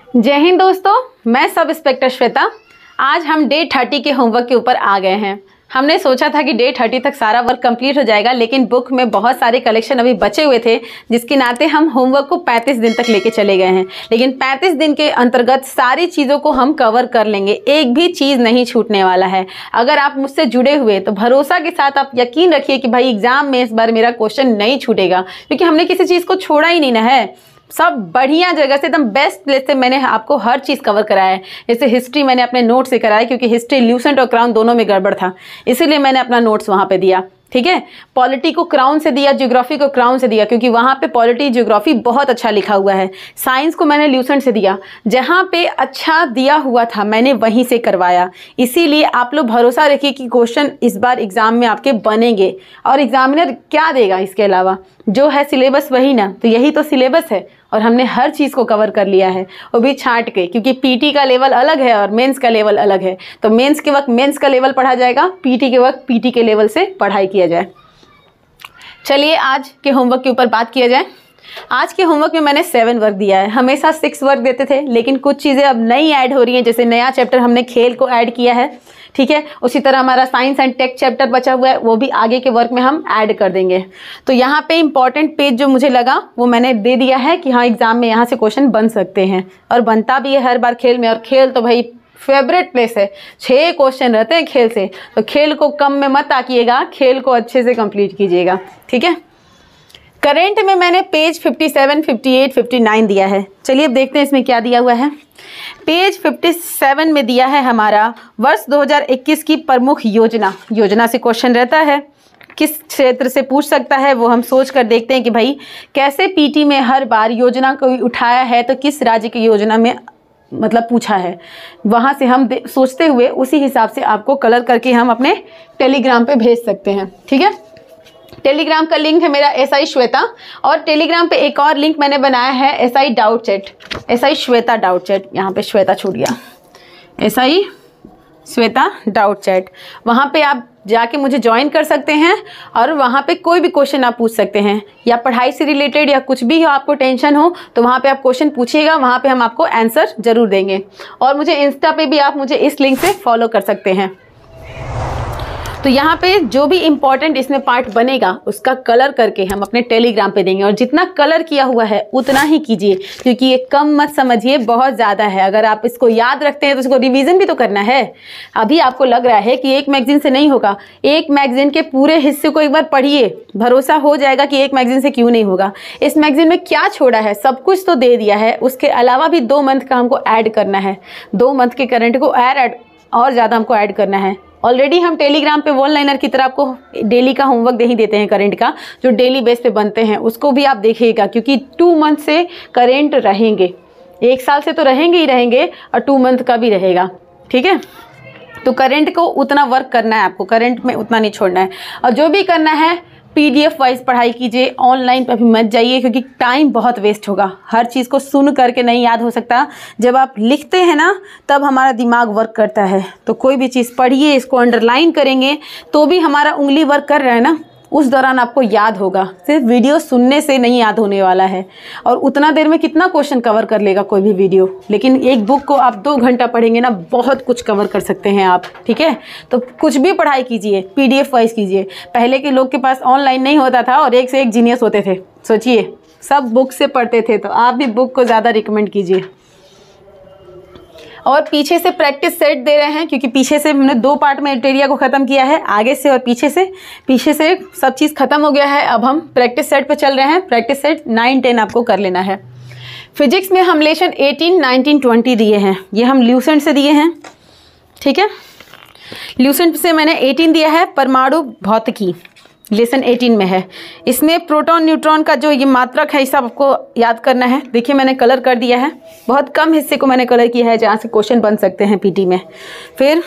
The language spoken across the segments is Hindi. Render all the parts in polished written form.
जय हिंद दोस्तों, मैं सब इंस्पेक्टर श्वेता। आज हम डे 30 के होमवर्क के ऊपर आ गए हैं। हमने सोचा था कि डे 30 तक सारा वर्क कंप्लीट हो जाएगा, लेकिन बुक में बहुत सारे कलेक्शन अभी बचे हुए थे, जिसके नाते हम होमवर्क को 35 दिन तक लेके चले गए हैं। लेकिन 35 दिन के अंतर्गत सारी चीज़ों को हम कवर कर लेंगे, एक भी चीज़ नहीं छूटने वाला है। अगर आप मुझसे जुड़े हुए तो भरोसा के साथ आप यकीन रखिए कि भाई एग्जाम में इस बार मेरा क्वेश्चन नहीं छूटेगा, क्योंकि हमने किसी चीज़ को छोड़ा ही नहीं ना है। सब बढ़िया जगह से एकदम बेस्ट प्लेस से मैंने आपको हर चीज़ कवर कराया है। जैसे हिस्ट्री मैंने अपने नोट से कराया, क्योंकि हिस्ट्री ल्यूसेंट और क्राउन दोनों में गड़बड़ था, इसीलिए मैंने अपना नोट्स वहाँ पे दिया। ठीक है, पॉलिटी को क्राउन से दिया, ज्योग्राफी को क्राउन से दिया, क्योंकि वहाँ पे पॉलिटी ज्योग्राफी बहुत अच्छा लिखा हुआ है। साइंस को मैंने ल्यूसेंट से दिया, जहाँ पे अच्छा दिया हुआ था मैंने वहीं से करवाया। इसीलिए आप लोग भरोसा रखिए कि क्वेश्चन इस बार एग्जाम में आपके बनेंगे। और एग्जामिनर क्या देगा इसके अलावा, जो है सिलेबस वही ना, तो यही तो सिलेबस है और हमने हर चीज़ को कवर कर लिया है, वो भी छांट के, क्योंकि पीटी का लेवल अलग है और मेंस का लेवल अलग है। तो मेंस के वक्त मेंस का लेवल पढ़ा जाएगा, पीटी के वक्त पीटी के लेवल से पढ़ाई किया जाए। चलिए आज के होमवर्क के ऊपर बात किया जाए। आज के होमवर्क में मैंने 7 वर्क दिया है। हमेशा 6 वर्क देते थे, लेकिन कुछ चीज़ें अब नई ऐड हो रही हैं। जैसे नया चैप्टर हमने खेल को ऐड किया है, ठीक है। उसी तरह हमारा साइंस एंड टेक चैप्टर बचा हुआ है, वो भी आगे के वर्क में हम ऐड कर देंगे। तो यहाँ पे इंपॉर्टेंट पेज जो मुझे लगा वो मैंने दे दिया है कि हाँ एग्जाम में यहाँ से क्वेश्चन बन सकते हैं, और बनता भी है हर बार खेल में। और खेल तो भाई फेवरेट प्लेस है, 6 क्वेश्चन रहते हैं खेल से, तो खेल को कम में मत आकिएगा, खेल को अच्छे से कंप्लीट कीजिएगा, ठीक है। करेंट में मैंने पेज 57, 58, 59 दिया है। चलिए अब देखते हैं इसमें क्या दिया हुआ है। पेज 57 में दिया है हमारा वर्ष 2021 की प्रमुख योजना से क्वेश्चन रहता है। किस क्षेत्र से पूछ सकता है वो हम सोच कर देखते हैं कि भाई कैसे पीटी में हर बार योजना को उठाया है, तो किस राज्य की योजना में मतलब पूछा है, वहाँ से हम सोचते हुए उसी हिसाब से आपको कलर करके हम अपने टेलीग्राम पे भेज सकते हैं, ठीक है। टेलीग्राम का लिंक है मेरा SI श्वेता, और टेलीग्राम पे एक और लिंक मैंने बनाया है SI doubt chat, SI Shweta doubt chat. यहाँ पे श्वेता छूट गया, SI श्वेता डाउट चैट। वहाँ पे आप जाके मुझे ज्वाइन कर सकते हैं, और वहाँ पे कोई भी क्वेश्चन आप पूछ सकते हैं, या पढ़ाई से रिलेटेड या कुछ भी आपको टेंशन हो तो वहाँ पे आप क्वेश्चन पूछिएगा, वहाँ पे हम आपको आंसर जरूर देंगे। और मुझे इंस्टा पे भी आप मुझे इस लिंक से फॉलो कर सकते हैं। तो यहाँ पे जो भी इम्पोर्टेंट इसमें पार्ट बनेगा उसका कलर करके हम अपने टेलीग्राम पे देंगे, और जितना कलर किया हुआ है उतना ही कीजिए, क्योंकि ये कम मत समझिए, बहुत ज़्यादा है। अगर आप इसको याद रखते हैं तो इसको रिवीजन भी तो करना है। अभी आपको लग रहा है कि एक मैगजीन से नहीं होगा, एक मैगजीन के पूरे हिस्से को एक बार पढ़िए, भरोसा हो जाएगा कि एक मैगजीन से क्यों नहीं होगा। इस मैगजीन में क्या छोड़ा है, सब कुछ तो दे दिया है, उसके अलावा भी 2 मंथ का हमको ऐड करना है, 2 मंथ के करंट को ऐड और ज़्यादा हमको ऐड करना है। ऑलरेडी हम टेलीग्राम पे वन लाइनर की तरह आपको डेली का होमवर्क दे ही देते हैं करंट का, जो डेली बेस पे बनते हैं, उसको भी आप देखिएगा, क्योंकि 2 मंथ से करंट रहेंगे, 1 साल से तो रहेंगे ही रहेंगे, और 2 मंथ का भी रहेगा, ठीक है। तो करंट को उतना वर्क करना है आपको, करंट में उतना नहीं छोड़ना है। और जो भी करना है PDF वाइज पढ़ाई कीजिए, ऑनलाइन पर भी मत जाइए, क्योंकि टाइम बहुत वेस्ट होगा। हर चीज़ को सुन करके नहीं याद हो सकता, जब आप लिखते हैं ना तब हमारा दिमाग वर्क करता है। तो कोई भी चीज़ पढ़िए, इसको अंडरलाइन करेंगे तो भी हमारा उंगली वर्क कर रहा है ना, उस दौरान आपको याद होगा। सिर्फ वीडियो सुनने से नहीं याद होने वाला है, और उतना देर में कितना क्वेश्चन कवर कर लेगा कोई भी वीडियो। लेकिन एक बुक को आप 2 घंटा पढ़ेंगे ना, बहुत कुछ कवर कर सकते हैं आप, ठीक है। तो कुछ भी पढ़ाई कीजिए, PDF वाइज कीजिए। पहले के लोग के पास ऑनलाइन नहीं होता था और एक से एक जीनियस होते थे, सोचिए, सब बुक से पढ़ते थे। तो आप भी बुक को ज़्यादा रिकमेंड कीजिए। और पीछे से प्रैक्टिस सेट दे रहे हैं, क्योंकि पीछे से हमने 2 पार्ट में एरिया को ख़त्म किया है, आगे से और पीछे से सब चीज़ ख़त्म हो गया है। अब हम प्रैक्टिस सेट पे चल रहे हैं। प्रैक्टिस सेट 9, 10 आपको कर लेना है। फिजिक्स में हम लेसन 18, 19, 20 दिए हैं, ये हम ल्यूसेंट से दिए हैं, ठीक है। ल्यूसेंट से मैंने 18 दिया है, परमाणु भौतिकी लेसन 18 में है। इसमें प्रोटॉन न्यूट्रॉन का जो ये मात्रक है, ये सब आपको याद करना है। देखिए मैंने कलर कर दिया है, बहुत कम हिस्से को मैंने कलर किया है जहाँ से क्वेश्चन बन सकते हैं पीटी में। फिर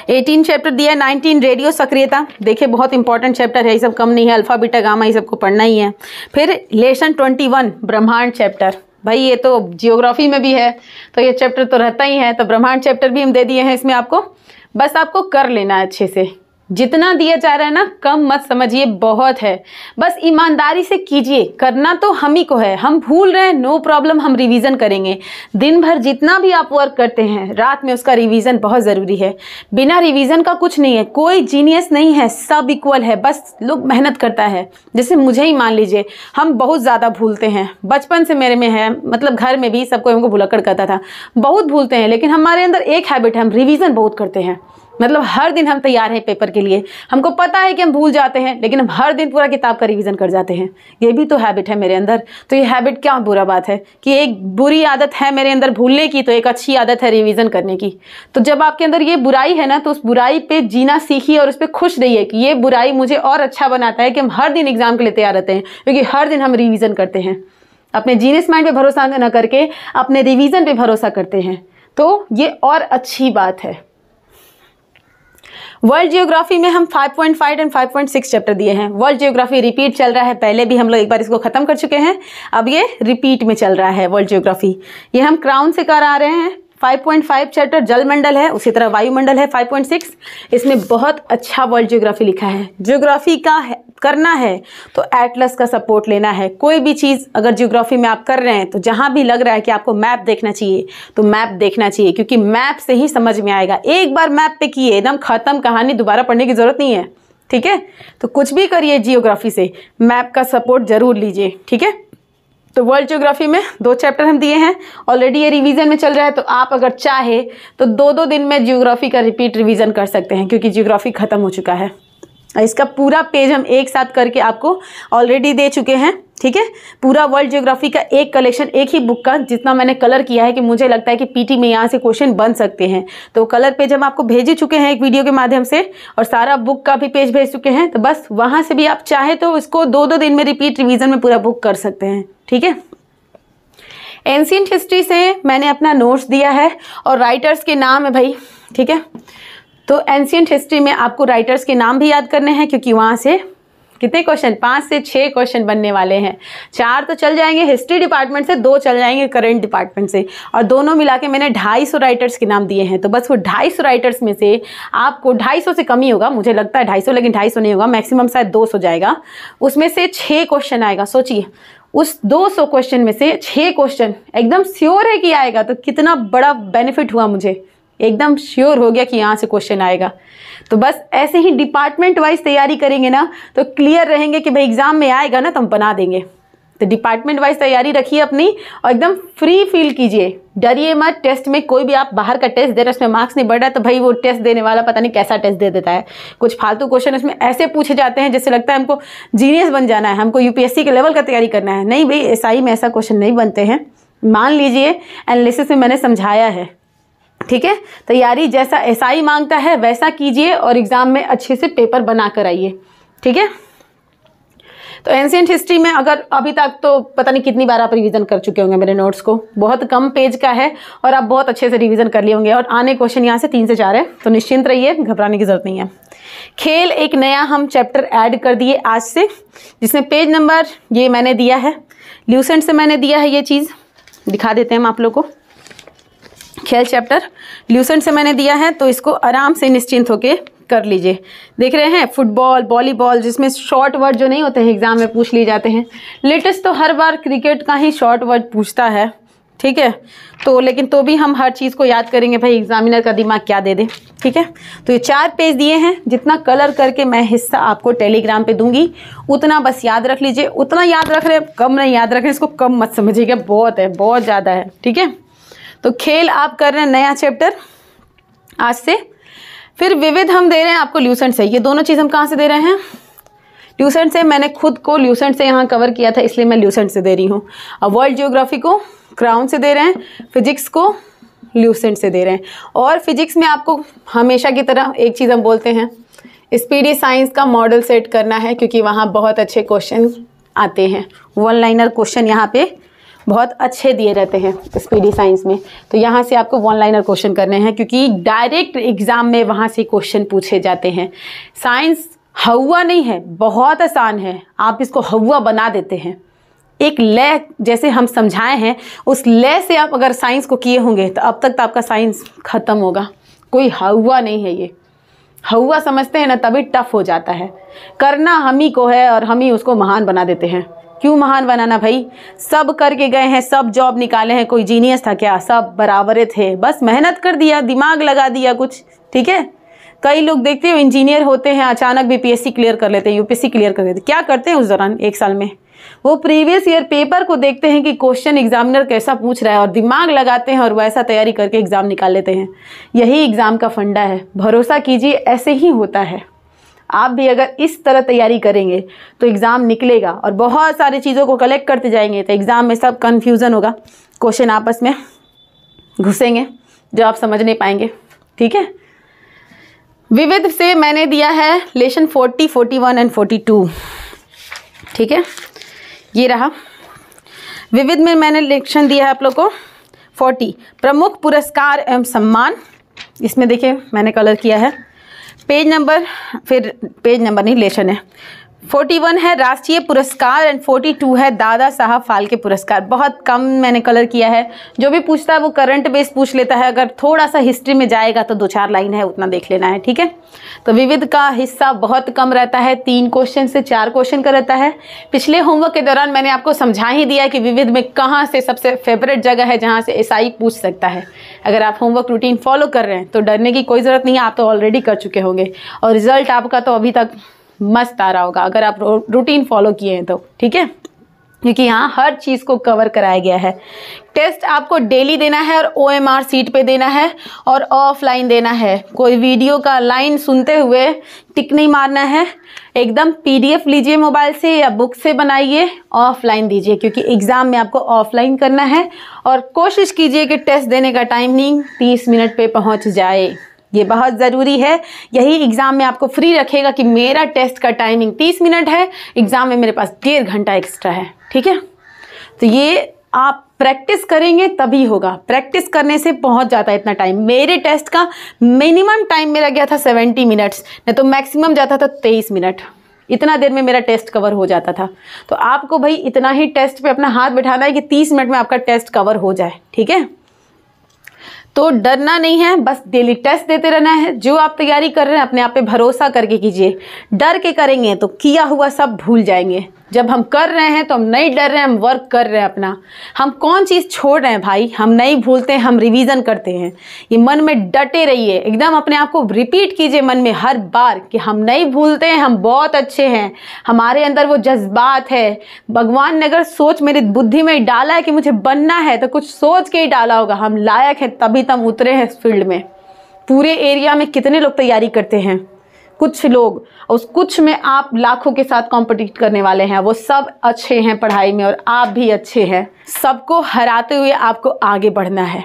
18 चैप्टर दिया है। 19 रेडियो सक्रियता, देखिए बहुत इंपॉर्टेंट चैप्टर है, ये सब कम नहीं है, अल्फा बीटा गामा ये सबको पढ़ना ही है। फिर लेसन 21 ब्रह्मांड चैप्टर, भाई ये तो जियोग्राफी में भी है तो ये चैप्टर तो रहता ही है, तो ब्रह्मांड चैप्टर भी हम दे दिए हैं इसमें आपको, बस आपको कर लेना है अच्छे से, जितना दिया जा रहा है ना कम मत समझिए, बहुत है। बस ईमानदारी से कीजिए, करना तो हम ही को है। हम भूल रहे हैं, नो प्रॉब्लम, हम रिवीजन करेंगे। दिन भर जितना भी आप वर्क करते हैं रात में उसका रिवीजन बहुत ज़रूरी है। बिना रिवीजन का कुछ नहीं है, कोई जीनियस नहीं है, सब इक्वल है, बस लोग मेहनत करता है। जैसे मुझे ही मान लीजिए, हम बहुत ज़्यादा भूलते हैं, बचपन से मेरे में है, मतलब घर में भी सबको हमको भुलक्कड़ करता था, बहुत भूलते हैं। लेकिन हमारे अंदर एक हैबिट है, हम रिवीजन बहुत करते हैं। मतलब हर दिन हम तैयार हैं पेपर के लिए, हमको पता है कि हम भूल जाते हैं लेकिन हम हर दिन पूरा किताब का रिवीजन कर जाते हैं। ये भी तो हैबिट है मेरे अंदर। तो ये हैबिट क्या बुरा बात है कि एक बुरी आदत है मेरे अंदर भूलने की, तो एक अच्छी आदत है रिवीजन करने की। तो जब आपके अंदर ये बुराई है ना, तो उस बुराई पे जीना सीखिए और उस पर खुश रहिए कि ये बुराई मुझे और अच्छा बनाता है कि हम हर दिन एग्जाम के लिए तैयार रहते हैं, क्योंकि हर दिन हम रिविज़न करते हैं। अपने जीनियस माइंड पे भरोसा न करके अपने रिवीजन पे भरोसा करते हैं, तो ये और अच्छी बात है। वर्ल्ड जियोग्राफी में हम 5.5 एंड 5.6 चैप्टर दिए हैं। वर्ल्ड जियोग्राफी रिपीट चल रहा है, पहले भी हम लोग एक बार इसको खत्म कर चुके हैं, अब ये रिपीट में चल रहा है वर्ल्ड जियोग्राफी। ये हम क्राउन से करा रहे हैं। 5.5 चैप्टर जलमंडल है, उसी तरह वायुमंडल है 5.6। इसमें बहुत अच्छा वर्ल्ड जियोग्राफी लिखा है। जियोग्राफी का करना है तो एटलस का सपोर्ट लेना है। कोई भी चीज़ अगर जियोग्राफी में आप कर रहे हैं तो जहाँ भी लग रहा है कि आपको मैप देखना चाहिए तो मैप देखना चाहिए, क्योंकि मैप से ही समझ में आएगा। एक बार मैप पे किए एकदम ख़त्म कहानी, दोबारा पढ़ने की ज़रूरत नहीं है। ठीक है, तो कुछ भी करिए जियोग्राफी से मैप का सपोर्ट ज़रूर लीजिए। ठीक है, तो वर्ल्ड जियोग्राफी में 2 चैप्टर हम दिए हैं, ऑलरेडी ये रिवीजन में चल रहा है। तो आप अगर चाहे तो 2-2 दिन में जियोग्राफी का रिपीट रिवीजन कर सकते हैं, क्योंकि जियोग्राफी ख़त्म हो चुका है। इसका पूरा पेज हम एक साथ करके आपको ऑलरेडी दे चुके हैं। ठीक है, पूरा वर्ल्ड जियोग्राफी का एक कलेक्शन, एक ही बुक का, जितना मैंने कलर किया है कि मुझे लगता है कि पीटी में यहाँ से क्वेश्चन बन सकते हैं। तो कलर पेज हम आपको भेज ही चुके हैं एक वीडियो के माध्यम से, और सारा बुक का भी पेज भेज चुके हैं। तो बस वहाँ से भी आप चाहे तो इसको 2-2 दिन में रिपीट रिवीजन में पूरा बुक कर सकते हैं। ठीक है, एंशिएंट हिस्ट्री से मैंने अपना नोट्स दिया है और राइटर्स के नाम है भाई। ठीक है, तो एंशिएंट हिस्ट्री में आपको राइटर्स के नाम भी याद करने हैं, क्योंकि वहाँ से कितने क्वेश्चन, 5 से 6 क्वेश्चन बनने वाले हैं। 4 तो चल जाएंगे हिस्ट्री डिपार्टमेंट से, 2 चल जाएंगे करंट डिपार्टमेंट से, और दोनों मिला के मैंने 250 राइटर्स के नाम दिए हैं। तो बस वो 250 राइटर्स में से आपको 250 से कम ही होगा, मुझे लगता है 250, लेकिन 250 नहीं होगा, मैक्सिमम शायद 200 जाएगा। उसमें से 6 क्वेश्चन आएगा। सोचिए, उस 200 क्वेश्चन में से 6 क्वेश्चन एकदम श्योर है कि आएगा, तो कितना बड़ा बेनिफिट हुआ मुझे, एकदम श्योर हो गया कि यहाँ से क्वेश्चन आएगा। तो बस ऐसे ही डिपार्टमेंट वाइज तैयारी करेंगे ना तो क्लियर रहेंगे कि भाई एग्जाम में आएगा ना तो हम बना देंगे। तो डिपार्टमेंट वाइज तैयारी रखिए अपनी, और एकदम फ्री फील कीजिए, डरिए मत। टेस्ट में कोई भी आप बाहर का टेस्ट दे रहे हैं, उसमें मार्क्स नहीं बढ़ रहा है तो भाई वो टेस्ट देने वाला पता नहीं कैसा टेस्ट दे देता है। कुछ फालतू क्वेश्चन उसमें ऐसे पूछे जाते हैं जिससे लगता है हमको जीनियस बन जाना है, हमको यूपीएससी के लेवल का तैयारी करना है। नहीं भाई, एसआई में ऐसा क्वेश्चन नहीं बनते हैं, मान लीजिए। एनालिसिस में मैंने समझाया है। ठीक है, तैयारी जैसा एसआई मांगता है वैसा कीजिए और एग्जाम में अच्छे से पेपर बना कर आइए। ठीक है, तो एंशिएंट हिस्ट्री में अगर अभी तक तो पता नहीं कितनी बार आप रिवीजन कर चुके होंगे मेरे नोट्स को, बहुत कम पेज का है और आप बहुत अच्छे से रिवीजन कर लिए होंगे। और आने क्वेश्चन यहाँ से 3 से 4 है, तो निश्चिंत रहिए, घबराने की जरूरत नहीं है। खेल एक नया हम चैप्टर ऐड कर दिए आज से, जिसमें पेज नंबर ये मैंने दिया है, ल्यूसेंट से मैंने दिया है। ये चीज़ दिखा देते हैं हम आप लोग को। खेल चैप्टर ल्यूसेंट से मैंने दिया है, तो इसको आराम से निश्चिंत होके कर लीजिए। देख रहे हैं, फुटबॉल, वॉलीबॉल, जिसमें शॉर्ट वर्ड जो नहीं होते हैं एग्जाम में पूछ लिए जाते हैं। लेटेस्ट तो हर बार क्रिकेट का ही शॉर्ट वर्ड पूछता है। ठीक है, तो लेकिन तो भी हम हर चीज़ को याद करेंगे भाई, एग्जामिनर का दिमाग क्या दे दे। ठीक है, तो ये 4 पेज दिए हैं, जितना कलर करके मैं हिस्सा आपको टेलीग्राम पे दूंगी उतना बस याद रख लीजिए। उतना याद रख रहे, कम नहीं याद रख रहे, इसको कम मत समझिएगा, बहुत है, बहुत ज़्यादा है। ठीक है, तो खेल आप कर रहे हैं नया चैप्टर आज से। फिर विविध हम दे रहे हैं आपको ल्यूसेंट से। ये दोनों चीज़ हम कहाँ से दे रहे हैं? ल्यूसेंट से। मैंने खुद को ल्यूसेंट से यहाँ कवर किया था, इसलिए मैं ल्यूसेंट से दे रही हूँ। अब वर्ल्ड जियोग्राफी को क्राउन से दे रहे हैं, फिजिक्स को ल्यूसेंट से दे रहे हैं। और फिजिक्स में आपको हमेशा की तरह एक चीज़ हम बोलते हैं, स्पीडी साइंस का मॉडल सेट करना है, क्योंकि वहाँ बहुत अच्छे क्वेश्चन आते हैं। 1 लाइनर क्वेश्चन यहाँ पे बहुत अच्छे दिए रहते हैं स्पीडी साइंस में। तो यहाँ से आपको 1 लाइनर क्वेश्चन करने हैं, क्योंकि डायरेक्ट एग्जाम में वहाँ से क्वेश्चन पूछे जाते हैं। साइंस हवा नहीं है, बहुत आसान है, आप इसको हवा बना देते हैं। एक लय जैसे हम समझाए हैं, उस लय से आप अगर साइंस को किए होंगे तो अब तक तो आपका साइंस खत्म होगा। कोई हवा नहीं है ये। हुआ समझते हैं ना, तभी टफ हो जाता है। करना हम ही को है और हम ही उसको महान बना देते हैं। क्यों महान बनाना भाई, सब करके गए हैं, सब जॉब निकाले हैं, कोई जीनियस था क्या? सब बराबर थे, बस मेहनत कर दिया, दिमाग लगा दिया कुछ, ठीक है। कई लोग देखते हो इंजीनियर होते हैं, अचानक बीपीएससी क्लियर कर लेते हैं, यूपीएससी क्लियर कर लेते हैं। क्या करते हैं उस दौरान 1 साल में? वो प्रीवियस ईयर पेपर को देखते हैं कि क्वेश्चन एग्जामिनर कैसा पूछ रहा है और दिमाग लगाते हैं और वैसा तैयारी करके एग्जाम निकाल लेते हैं। यही एग्जाम का फंडा है, भरोसा कीजिए ऐसे ही होता है। आप भी अगर इस तरह तैयारी करेंगे तो एग्ज़ाम निकलेगा, और बहुत सारी चीज़ों को कलेक्ट करते जाएंगे तो एग्ज़ाम में सब कन्फ्यूज़न होगा, क्वेश्चन आपस में घुसेंगे जो आप समझ नहीं पाएंगे, ठीक है। विविध से मैंने दिया है लेसन 40, 41 एंड 42, ठीक है। ये रहा विविध में मैंने लेक्शन दिया है आप लोग को 40, प्रमुख पुरस्कार एवं सम्मान। इसमें देखिए मैंने कलर किया है, पेज नंबर, फिर पेज नंबर नहीं, लेशन है। 41 है राष्ट्रीय पुरस्कार एंड 42 है दादा साहब फाल्के पुरस्कार। बहुत कम मैंने कलर किया है, जो भी पूछता है वो करंट बेस पूछ लेता है, अगर थोड़ा सा हिस्ट्री में जाएगा तो 2-4 लाइन है, उतना देख लेना है, ठीक है। तो विविध का हिस्सा बहुत कम रहता है, 3 क्वेश्चन से 4 क्वेश्चन का रहता है। पिछले होमवर्क के दौरान मैंने आपको समझा ही दिया कि विविध में कहाँ से सबसे फेवरेट जगह है जहाँ से एसआई पूछ सकता है। अगर आप होमवर्क रूटीन फॉलो कर रहे हैं तो डरने की कोई ज़रूरत नहीं है, आप तो ऑलरेडी कर चुके होंगे और रिजल्ट आपका तो अभी तक मस्त आ रहा होगा अगर आप रूटीन फॉलो किए हैं तो, ठीक है, क्योंकि यहाँ हर चीज़ को कवर कराया गया है। टेस्ट आपको डेली देना है और OMR सीट पे देना है और ऑफलाइन देना है। कोई वीडियो का लाइन सुनते हुए टिक नहीं मारना है, एकदम PDF लीजिए मोबाइल से या बुक से बनाइए, ऑफलाइन दीजिए, क्योंकि एग्ज़ाम में आपको ऑफलाइन करना है। और कोशिश कीजिए कि टेस्ट देने का टाइमिंग 30 मिनट पे पहुँच जाए, ये बहुत ज़रूरी है। यही एग्ज़ाम में आपको फ्री रखेगा कि मेरा टेस्ट का टाइमिंग 30 मिनट है, एग्ज़ाम में मेरे पास 1.5 घंटा एक्स्ट्रा है, ठीक है। तो ये आप प्रैक्टिस करेंगे तभी होगा, प्रैक्टिस करने से पहुंच जाता है इतना टाइम। मेरे टेस्ट का मिनिमम टाइम मेरा गया था 70 मिनट्स, नहीं तो मैक्सिमम जाता था 23 मिनट, इतना देर में मेरा टेस्ट कवर हो जाता था। तो आपको भाई इतना ही टेस्ट पे अपना हाथ बिठाना है कि 30 मिनट में आपका टेस्ट कवर हो जाए, ठीक है। तो डरना नहीं है, बस डेली टेस्ट देते रहना है। जो आप तैयारी कर रहे हैं अपने आप पे भरोसा करके कीजिए, डर के करेंगे तो किया हुआ सब भूल जाएंगे। जब हम कर रहे हैं तो हम नहीं डर रहे हैं, हम वर्क कर रहे हैं अपना। हम कौन चीज़ छोड़ रहे हैं भाई, हम नहीं भूलते हैं, हम रिवीजन करते हैं। ये मन में डटे रहिए, एकदम अपने आप को रिपीट कीजिए मन में हर बार कि हम नहीं भूलते हैं, हम बहुत अच्छे हैं, हमारे अंदर वो जज्बात है। भगवान ने अगर सोच मेरी बुद्धि में डाला है कि मुझे बनना है तो कुछ सोच के ही डाला होगा, हम लायक हैं तभी तो हम उतरे हैं इस फील्ड में। पूरे एरिया में कितने लोग तैयारी करते हैं, कुछ लोग, उस कुछ में आप लाखों के साथ कॉम्पिटिट करने वाले हैं। वो सब अच्छे हैं पढ़ाई में और आप भी अच्छे हैं। सबको हराते हुए आपको आगे बढ़ना है,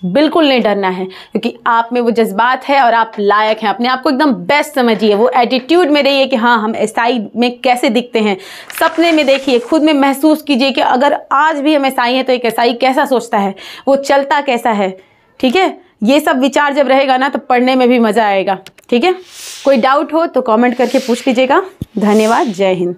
बिल्कुल नहीं डरना है, क्योंकि आप में वो जज्बात है और आप लायक हैं। अपने आप को एकदम बेस्ट समझिए, वो एटीट्यूड में रहिए कि हाँ हम एसआई में कैसे दिखते हैं। सपने में देखिए, खुद में महसूस कीजिए कि अगर आज भी हम एसआई हैं तो एक एसआई कैसा सोचता है, वो चलता कैसा है, ठीक है। ये सब विचार जब रहेगा ना तो पढ़ने में भी मज़ा आएगा, ठीक है। कोई डाउट हो तो कमेंट करके पूछ लीजिएगा। धन्यवाद, जय हिंद।